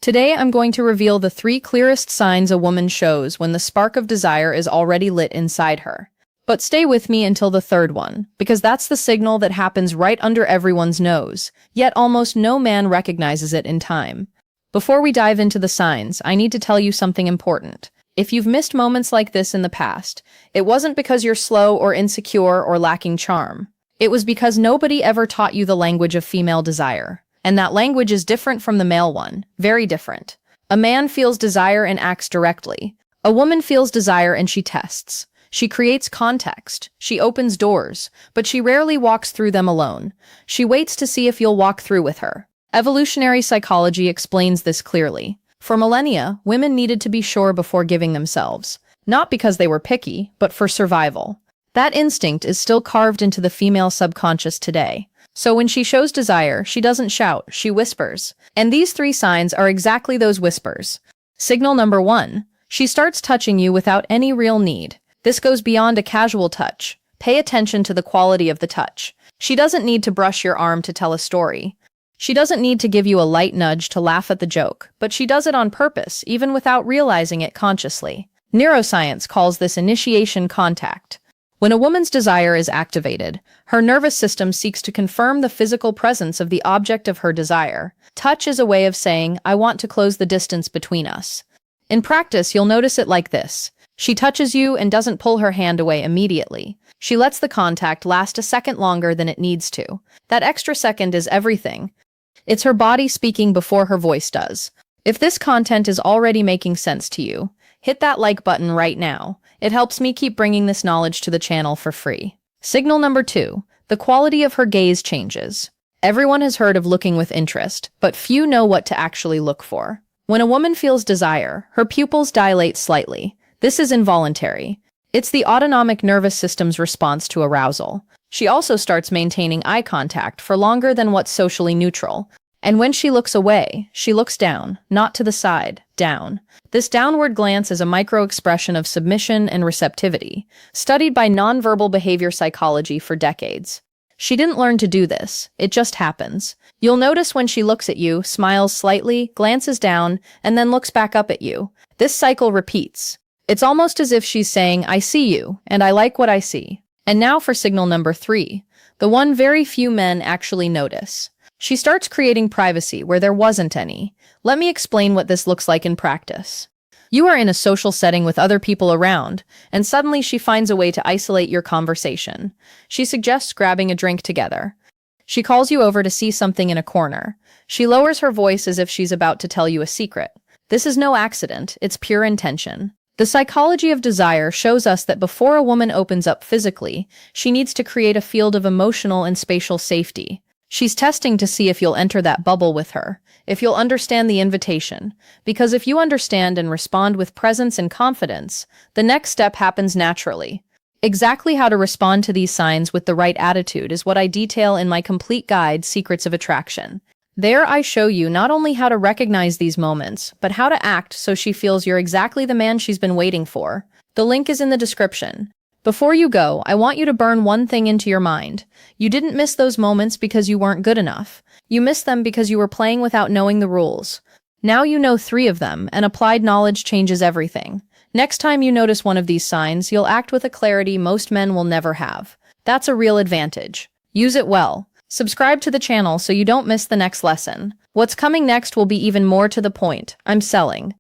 Today, I'm going to reveal the 3 clearest signs a woman shows when the spark of desire is already lit inside her. But stay with me until the 3rd one, because that's the signal that happens right under everyone's nose, yet almost no man recognizes it in time. Before we dive into the signs, I need to tell you something important. If you've missed moments like this in the past, it wasn't because you're slow or insecure or lacking charm. It was because nobody ever taught you the language of female desire. And that language is different from the male one, very different. A man feels desire and acts directly. A woman feels desire and she tests. She creates context. She opens doors, but she rarely walks through them alone. She waits to see if you'll walk through with her. Evolutionary psychology explains this clearly. For millennia, women needed to be sure before giving themselves, not because they were picky, but for survival. That instinct is still carved into the female subconscious today. So when she shows desire, she doesn't shout, she whispers. And these 3 signs are exactly those whispers. Signal number 1. She starts touching you without any real need. This goes beyond a casual touch. Pay attention to the quality of the touch. She doesn't need to brush your arm to tell a story. She doesn't need to give you a light nudge to laugh at the joke, but she does it on purpose, even without realizing it consciously. Neuroscience calls this initiation contact. When a woman's desire is activated, her nervous system seeks to confirm the physical presence of the object of her desire. Touch is a way of saying, I want to close the distance between us. In practice, you'll notice it like this. She touches you and doesn't pull her hand away immediately. She lets the contact last a second longer than it needs to. That extra second is everything. It's her body speaking before her voice does. If this content is already making sense to you, hit that like button right now. It helps me keep bringing this knowledge to the channel for free. Signal number 2. The quality of her gaze changes. Everyone has heard of looking with interest, but few know what to actually look for. When a woman feels desire, her pupils dilate slightly. This is involuntary. It's the autonomic nervous system's response to arousal. She also starts maintaining eye contact for longer than what's socially neutral. And when she looks away, she looks down, not to the side, down. This downward glance is a micro-expression of submission and receptivity, studied by nonverbal behavior psychology for decades. She didn't learn to do this, it just happens. You'll notice when she looks at you, smiles slightly, glances down, and then looks back up at you. This cycle repeats. It's almost as if she's saying, I see you, and I like what I see. And now for signal number 3, the one very few men actually notice. She starts creating privacy where there wasn't any. Let me explain what this looks like in practice. You are in a social setting with other people around, and suddenly she finds a way to isolate your conversation. She suggests grabbing a drink together. She calls you over to see something in a corner. She lowers her voice as if she's about to tell you a secret. This is no accident, it's pure intention. The psychology of desire shows us that before a woman opens up physically, she needs to create a field of emotional and spatial safety. She's testing to see if you'll enter that bubble with her, if you'll understand the invitation. Because if you understand and respond with presence and confidence, the next step happens naturally. Exactly how to respond to these signs with the right attitude is what I detail in my complete guide, Secrets of Attraction. There I show you not only how to recognize these moments, but how to act so she feels you're exactly the man she's been waiting for. The link is in the description. Before you go, I want you to burn one thing into your mind. You didn't miss those moments because you weren't good enough. You missed them because you were playing without knowing the rules. Now you know 3 of them, and applied knowledge changes everything. Next time you notice one of these signs, you'll act with a clarity most men will never have. That's a real advantage. Use it well. Subscribe to the channel so you don't miss the next lesson. What's coming next will be even more to the point. I'm selling.